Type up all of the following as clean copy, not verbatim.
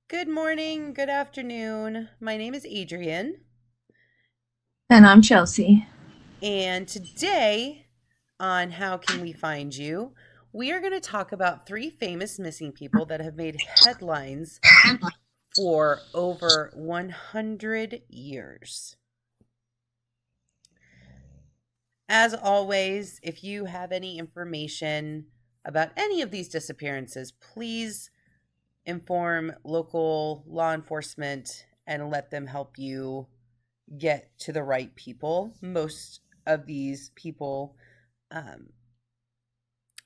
Good morning, good afternoon. My name is Adrian, And I'm Chelsea. and today on How Can We Find You, we are going to talk about three famous missing people that have made headlines for over 100 years. As always, if you have any information about any of these disappearances, please inform local law enforcement and let them help you get to the right people. Um,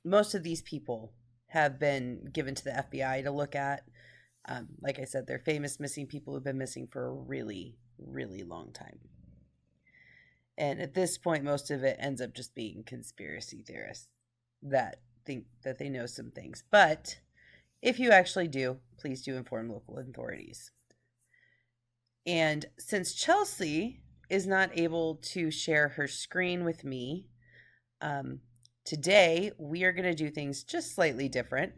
most of these people have been given to the FBI to look at. Like I said, they're famous missing people who've been missing for a really, really long time. And at this point, most of it ends up just being conspiracy theorists that think that they know some things. But if you actually do, please do inform local authorities. And since Chelsea is not able to share her screen with me, today we are going to do things just slightly different.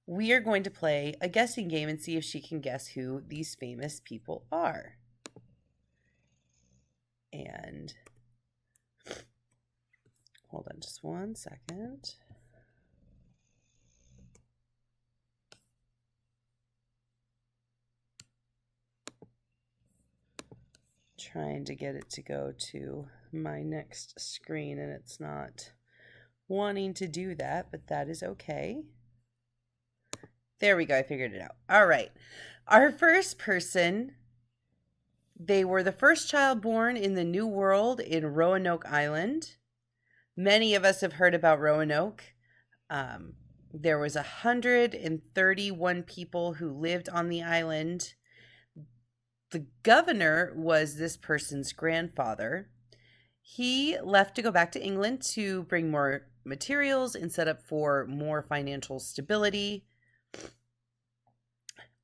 We are going to play a guessing game and see if she can guess who these famous people are. And hold on just one second. Trying to get it to go to my next screen, and it's not wanting to do that, but that is okay. There we go. I figured it out. All right. Our first person, they were the first child born in the New World in Roanoke Island. Many of us have heard about Roanoke. There was 131 people who lived on the island. The governor was this person's grandfather. He left to go back to England to bring more materials and set up for more financial stability.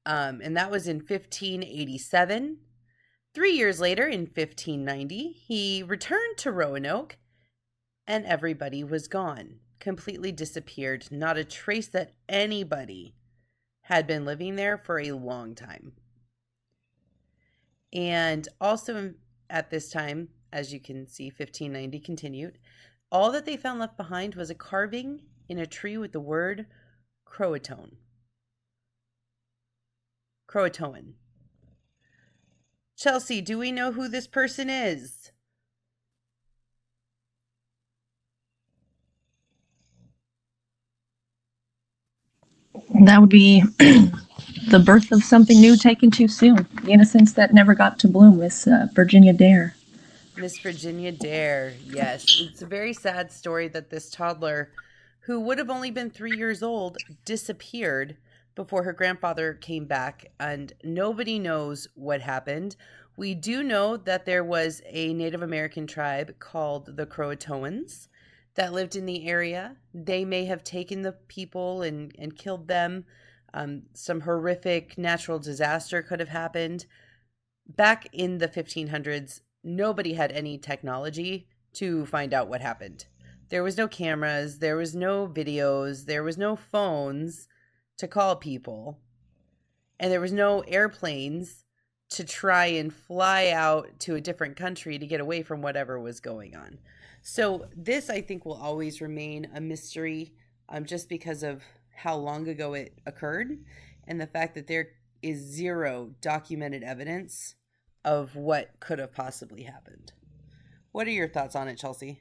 And that was in 1587. 3 years later, in 1590, he returned to Roanoke, and everybody was gone, completely disappeared. Not a trace that anybody had been living there for a long time. And also at this time, as you can see, 1590 continued. All that they found left behind was a carving in a tree with the word Croatoan. Croatoan. Chelsea, do we know who this person is? That would be the birth of something new taken too soon. The innocence that never got to bloom, Miss Virginia Dare. Miss Virginia Dare. Yes, it's a very sad story that this toddler, who would have only been 3 years old, disappeared before her grandfather came back, and nobody knows what happened. We do know that there was a Native American tribe called the Croatoans that lived in the area. They may have taken the people and killed them. Some horrific natural disaster could have happened. Back in the 1500s, nobody had any technology to find out what happened. There was no cameras, there was no videos, there was no phones to call people, and there was no airplanes to try and fly out to a different country to get away from whatever was going on. So, this I think will always remain a mystery, just because of how long ago it occurred and the fact that there is zero documented evidence of what could have possibly happened. What are your thoughts on it, Chelsea?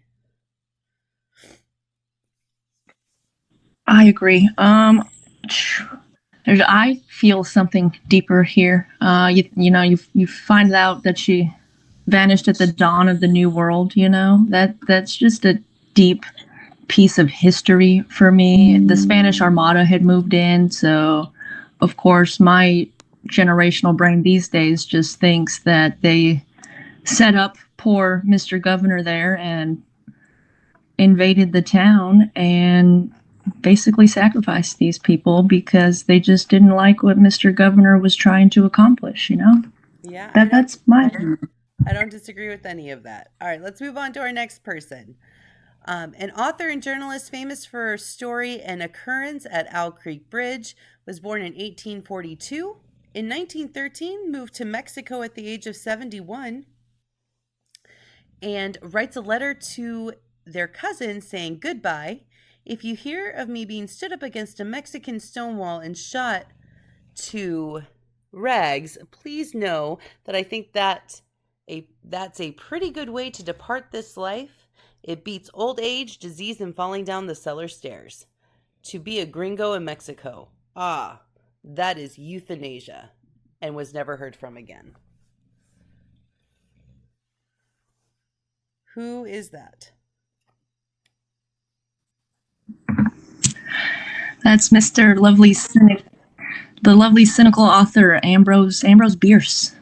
I agree. I feel something deeper here. You find out that she vanished at the dawn of the New World. That's just a deep piece of history for me. The Spanish Armada had moved in, so of course my generational brain these days just thinks that they set up poor Mr. Governor there and invaded the town and basically sacrificed these people because they just didn't like what Mr. Governor was trying to accomplish. Yeah, That's my I don't disagree with any of that. All right, let's move on to our next person. An author and journalist famous for her story An Occurrence at Owl Creek Bridge, was born in 1842. In 1913, moved to Mexico at the age of 71, and writes a letter to their cousin saying, "Goodbye. If you hear of me being stood up against a Mexican stone wall and shot to rags, please know that I think that's a pretty good way to depart this life. It beats old age, disease, and falling down the cellar stairs. To be a gringo in Mexico. Ah, that is euthanasia," and was never heard from again. Who is that? That's Mr. Lovely Cynic, the lovely cynical author Ambrose Bierce.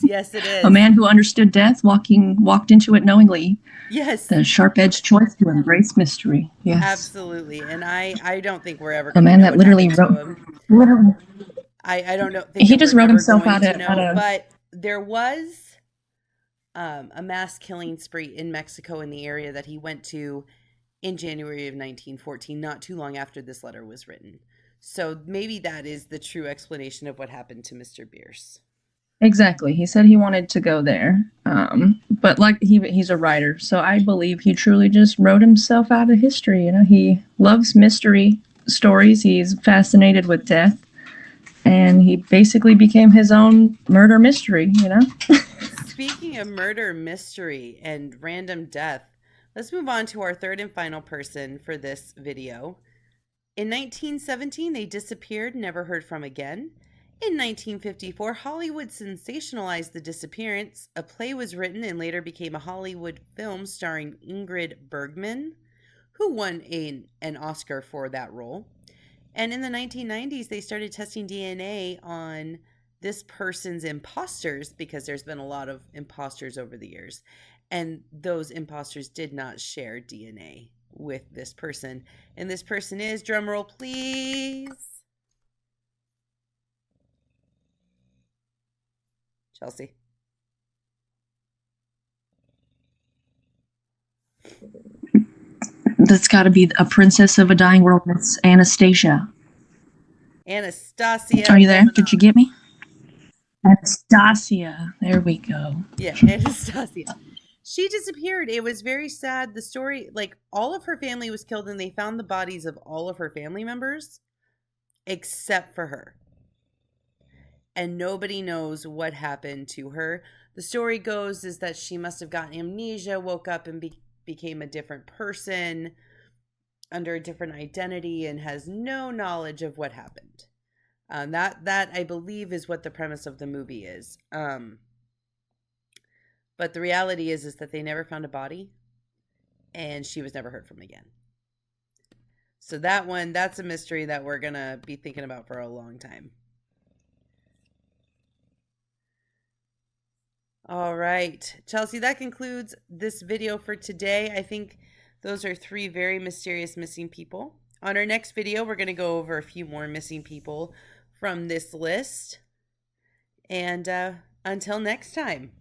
Yes, it is. A man who understood death, walked into it knowingly. Yes. The sharp-edged choice to embrace mystery. Yes. Absolutely. And I don't think we're ever A going to man know that what literally happened to wrote. him. Literally. I don't know. He just wrote himself out of of. But there was a mass killing spree in Mexico in the area that he went to in January of 1914, not too long after this letter was written. So maybe that is the true explanation of what happened to Mr. Bierce. Exactly. He said he wanted to go there. But like he's a writer, so I believe he truly just wrote himself out of history. You know, he loves mystery stories. He's fascinated with death. And he basically became his own murder mystery, you know? Speaking of murder mystery and random death, let's move on to our third and final person for this video. In 1917, they disappeared, never heard from again. In 1954, Hollywood sensationalized the disappearance. A play was written and later became a Hollywood film starring Ingrid Bergman, who won an Oscar for that role. And in the 1990s, they started testing DNA on this person's imposters, because there's been a lot of imposters over the years. And those imposters did not share DNA with this person. And this person is, drumroll please, Chelsea. That's got to be a princess of a dying world. It's Anastasia. Anastasia. Are you there? Did you get me? Anastasia. There we go. Yeah, Anastasia. She disappeared. It was very sad. The story, like, all of her family was killed and they found the bodies of all of her family members except for her. And nobody knows what happened to her. The story goes is that she must have gotten amnesia, woke up and became a different person under a different identity and has no knowledge of what happened. That I believe is what the premise of the movie is. But the reality is that they never found a body and she was never heard from again. So that's a mystery that we're going to be thinking about for a long time. All right, Chelsea, that concludes this video for today. I think those are 3 very mysterious missing people. On our next video, we're going to go over a few more missing people from this list. And until next time.